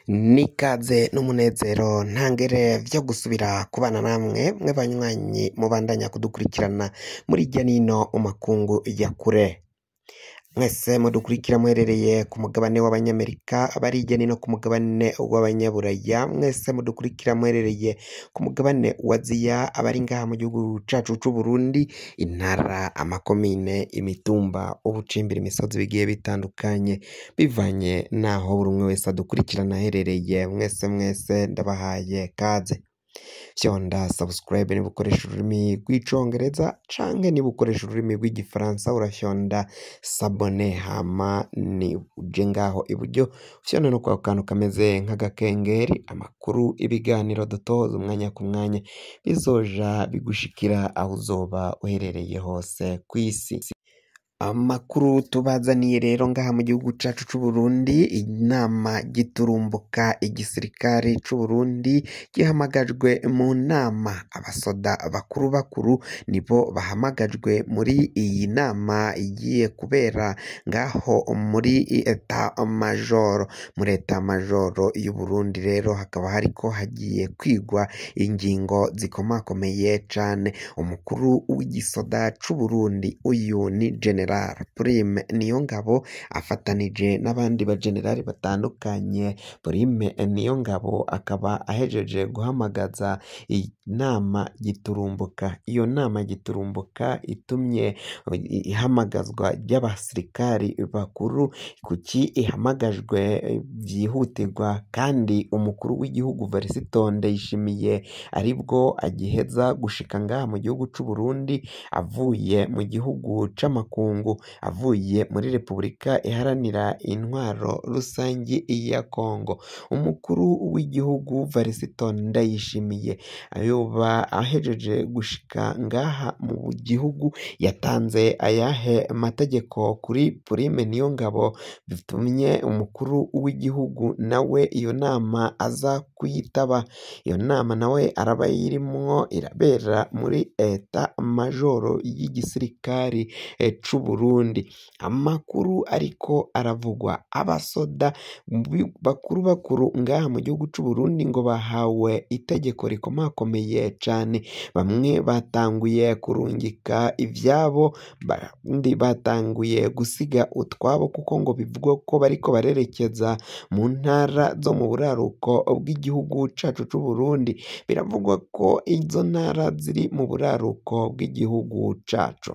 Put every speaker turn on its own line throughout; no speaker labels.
Nikaze n'umunezero ntangere vyo gusubira kubana namwe mwe banywanyi mubandanya kudukurikirana muri irya nino makungu ya kure. Mwese mudukurikira muherereye ku mugabane w'abanyamerika, abari irya nino ku mugabane w'abanyaburaya, mwese mudukurikira muherereye ku mugabane wa Aziya, abari ngaha mu gihugu cacu c'Uburundi, intara, amakomine, imitumba, ubucimbira, imisozi bigiye bitandukanye bivanye naho buri umwe wese adukurikirana aherereye. Mwese ndabahaye kaze. Fyonda subscribe niba ukoresha ururimi rw'icongereza canke niba ukoresha ururimi rw'igifaransa urafyonda sabone, hama ni uje ngaho iburyo fyonda no kwa kantu kameze nk'agakengeri, amakuru ibiganiro dutoza umwanya ku mwanya bizoja bigushikira aho uzoba uherereye hose kw'isi. Amakuru tubazaniye rero ngaha mu gihugu cacu c'Uburundi, inama giturumbuka igisirikare c'Uburundi gihamagajwe mu nama. Abasoda bakuru nibo bahamagajwe muri iyi nama igiye kubera ngaho muri eta majoro. Muri eta majoro y'Uburundi rero hakaba hariko hagiye kwigwa ingingo zikomakomeye cane. Umukuru w'igisoda c'Uburundi uyu ni General Prime Niyongabo afatanije n'abandi bajenerali batandukanye. Prime Niyongabo akaba ahejeje guhamagaza inama giturumbuka. Iyo nama giturumbuka itumye ihamagazwa ry'abasirikari bakuru. Kuki ihamagajwe vyihutirwa kandi umukuru w'igihugu Varisito Ndayishimiye aribwo agiheza gushika ngaha mu gihugu c'Uburundi avuye mu gihugu c'amakungu, avuye muri Repubulika iharanira intwaro rusangi ya Kongo. Umukuru w'igihugu Varisito Ndayishimiye ayoba ahejeje gushika ngaha mu gihugu yatanze ayahe mategeko kuri Prime Niyongabo bitumye umukuru w'igihugu nawe iyo nama aza kuyitaba. Iyo nama nawe araba yirimwo irabera muri eta majoro y'igisirikari c'Uburundi. Amakuru ariko aravugwa, abasoda bakuru ngaha mu gihugu c'Uburundi ngo bahawe itegeko rikomakomeye cane. Bamwe batanguye kurungika ivyabo, bandi batanguye gusiga utwabo kuko ngo bivugwa ko bariko barerekeza mu ntara zo mu buraruko bw'igihugu cacu c'Uburundi. Biravugwa ko izo ntara ziri mu buraruko bw'igihugu cacu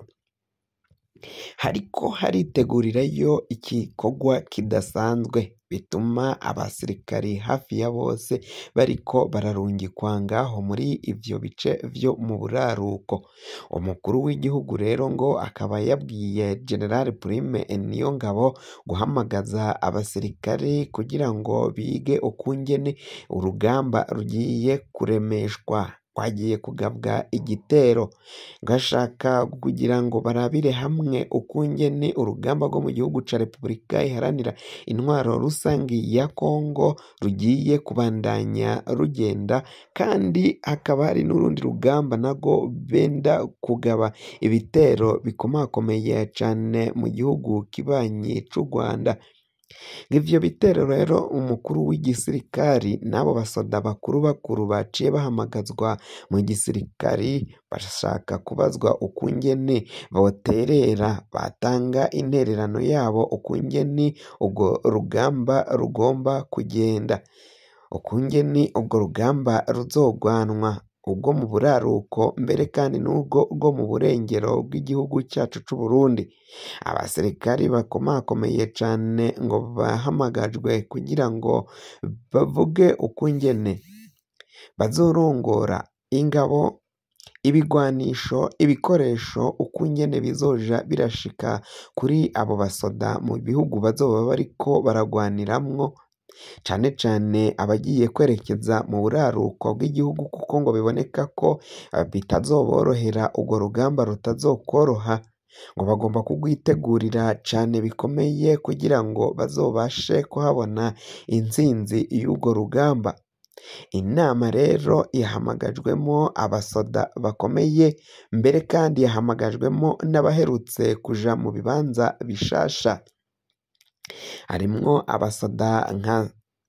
hariko haritegurirayo igikorwa kidasanzwe, bituma abasirikari hafi ya bose bariko bararungikwa ngaho muri ivyo bice vyo mu buraruko. Umukuru w'igihugu rero ngo akaba yabwiye General Prime Niyongabo guhamagaza abasirikari kugira ngo bige ukungene urugamba rugiye kuremeshwa. Twagiye kugabwa igitero, ngashaka kugira ngo barabire hamwe ukungene urugamba rwo mu gihugu ca Repubulika iharanira intwaro rusangi ya Kongo rugiye kubandanya rugenda, kandi hakaba hari n'urundi rugamba nago benda kugaba ibitero bikomakomeye cane mu gihugu kibanyi c'u Rwanda. Ivyo bitero rero umukuru w'igisirikari n'abo basoda bakuru baciye bahamagazwa mu gisirikari bashaka kubazwa ukungene boterera, batanga intererano yabo ukungene urwo rugamba rugomba kugenda, ukungene urwo rugamba ruzogwanwa, ubwo mu buraruko mbere kandi n'ubwo bwo mu burengero bw'igihugu cacu c'Uburundi. Abasirikari bakomakomeye cane ngo bahamagajwe kugira ngo bavuge ukungene bazorongora ingabo, ibigwanisho, ibikoresho, ukungene bizoja birashika kuri abo basoda mu bihugu bazoba bariko baragwaniramwo, cane cane abagiye kwerekeza mu buraruko bw'igihugu kuko ngo biboneka ko bitazoborohera, urwo rugamba rutazokworoha, ngo bagomba kugwitegurira cane bikomeye kugira ngo bazobashe kuhabona intsinzi y'urwo rugamba. Inama rero yahamagajwemo abasoda bakomeye, mbere kandi yahamagajwemo n'abaherutse kuja mu bibanza bishasha. Harimwo abasoda nka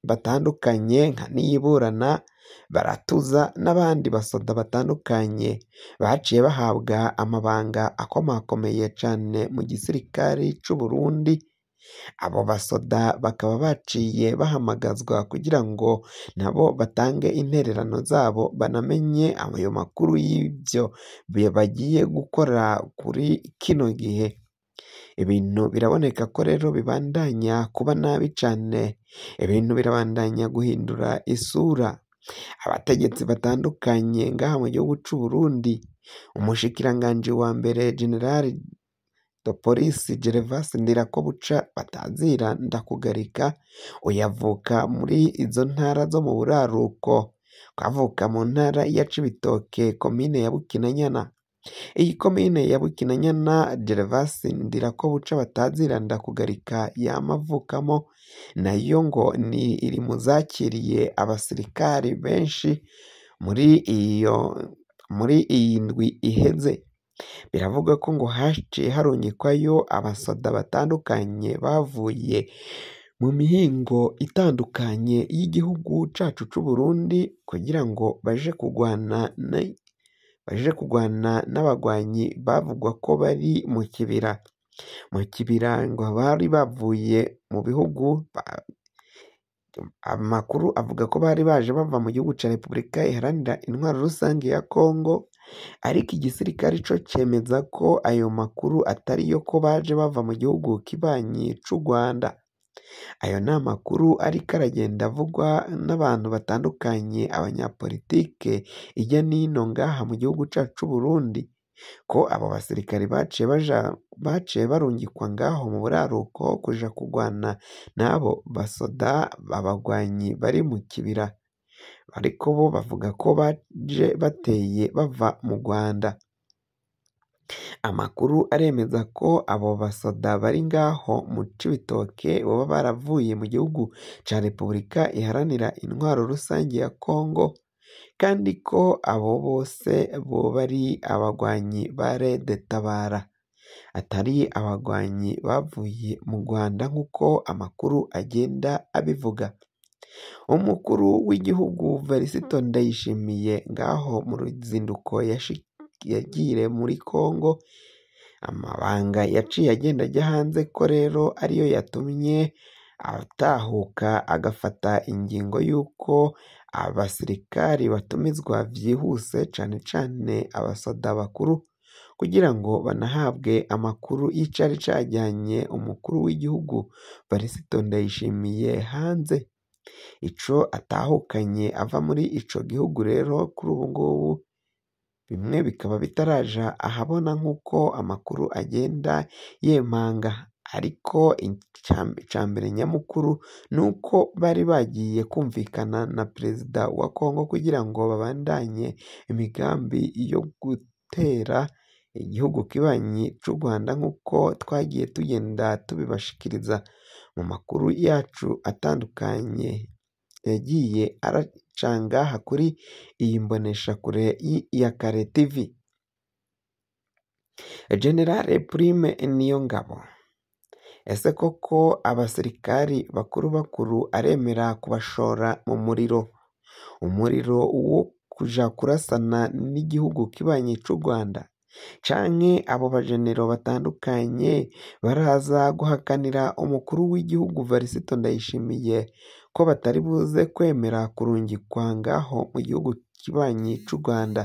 batandukanye nka Niyiburana, Baratuza n'abandi basoda batandukanye baciye bahabwa amabanga akomakomeye cane mu gisirikari c'u Burundi. Abo basoda bakaba baciye bahamagazwa kugira ngo nabo batange intererano zabo, banamenye ayo makuru y'ivyo bagiye gukora kuri kino gihe. Ibintu biraboneka ko rero bibandanya kuba nabi cane, ibintu birabandanya guhindura isura. Abategetsi batandukanye ngaha mu gihugu c'u Burundi, umushikiranganji wa mbere Generali de Police Gervas Ndirakobuca batazira Ndakugarika, uyavuka muri izo ntara zo mu buraruko, avuka mu ntara ya Cibitoke komine ya Bukinanyana. Iyi komine ya Bukinanyana Gervas Ndirakobuca batazira Ndakugarika yamavukamo, nayo ngo ni iri mu zakiriye abasirikari benshi muri iyi ndwi iheze. Biravuga ko ngo haciye harungikwayo abasoda batandukanye bavuye mu mihingo itandukanye y'igihugu cacu c'u Burundi kugira ngo baje kugwana n'abagwanyi bavugwa ko bari mu kibira. Mu kibira ngo bari bavuye mu bihugu, amakuru avuga ko bari baje bava mu gihugu ca Repubulika Iharanira Intwaro Rusange ya Kongo, ariko igisirikare co cemeza ko ayo makuru atari yo, ko baje bava mu gihugu kibanyi c'u Rwanda. Ayo ni amakuru ariko aragenda avugwa n'abantu batandukanye, abanyapolitike hirya n'ino ngaha mu gihugu cacu c'u Burundi, ko abo basirikare baciye barungikwa ngaho mu buraruko kuja kugwana n'abo basoda b'abagwanyi bari mu kibira, ariko bo bavuga ko baje bateye bava mu Rwanda. Amakuru aremeza ko abo basoda bari ngaho mu Cibitoke baba baravuye mu gihugu ca Repubulika Iharanira Intwaro Rusange ya Kongo, kandi ko abo bose boba ari abagwanyi ba Red Tabara, atari abagwanyi bavuye mu Rwanda nk'uko amakuru agenda abivuga. Umukuru w'igihugu Varisito Ndayishimiye ngaho mu ruzinduko yagiye muri Kongo, amabanga yaciye agenda ajya hanze, ko rero ariyo yatumye atahuka agafata ingingo y'uko abasirikari batumizwa vyihuse, cane cane abasoda bakuru, kugira ngo banahabwe amakuru y'icari cajyanye umukuru w'igihugu Varisito Ndayishimiye hanze. Ico atahukanye ava muri ico gihugu rero kuri ubu ngubu bimwe bikaba bitaraja ahabona nk'uko amakuru agenda yemanga, ariko icambere nyamukuru ni uko bari bagiye kumvikana na perezida wa Kongo kugira ngo babandanye imigambi yo gutera igihugu kibanyi c'u Rwanda, nk'uko twagiye tugenda tubibashikiriza mu makuru yacu atandukanye yagiye araca ngaha kuri iyi mboneshakure ya Kare TV. General Prime Niyongabo, ese koko abasirikari bakuru aremera kubashora mu umuriro wo kuja kurasana n'igihugu kibanyi c'u Rwanda, canke abo bajenero batandukanye baraza guhakanira umukuru w'igihugu Varisito Ndayishimiye ko batari buze kwemera kurungikwa ngaho mu gihugu kibanyi c'u Rwanda,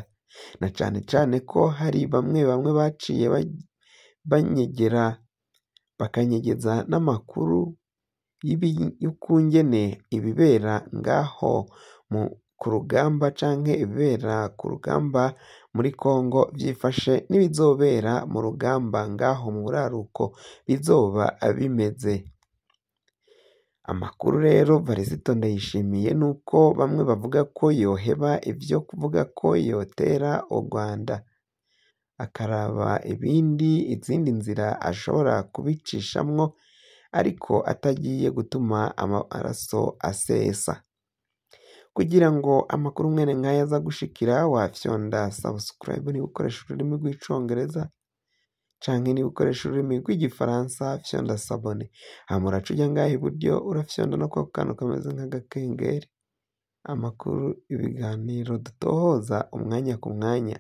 na cane cane ko hari bamwe baciye bakanyegeza n'amakuru y'ukungene ibibera ngaho ku rugamba, canke ibibera ku rugamba muri Kongo vyifashe n'ibizobera mu rugamba ngaho mu buraruko bizoba bimeze. Amakuru rero Varisito Ndayishimiye nuko bamwe bavuga ko yoheba ivyo kuvuga ko yotera u Rwanda, akaraba izindi nzira ashobora kubicishamwo, ariko atagiye gutuma amaraso asesa. Kugira ngo amakuru mwene nk'aya aza gushikira, wafyonda subscribe niba ukoresha ururimi rw'icongereza, canke niba ukoresha ururimi rw'igifaransa fyonda sabone, hama uraca uja ngaha iburyo urafyonda no kwako kantu kameze nk'agakengeri, amakuru ibiganiro dutohoza umwanya ku mwanya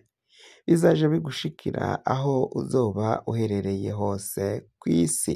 bizaja bigushikira aho uzoba uherereye hose kw'isi.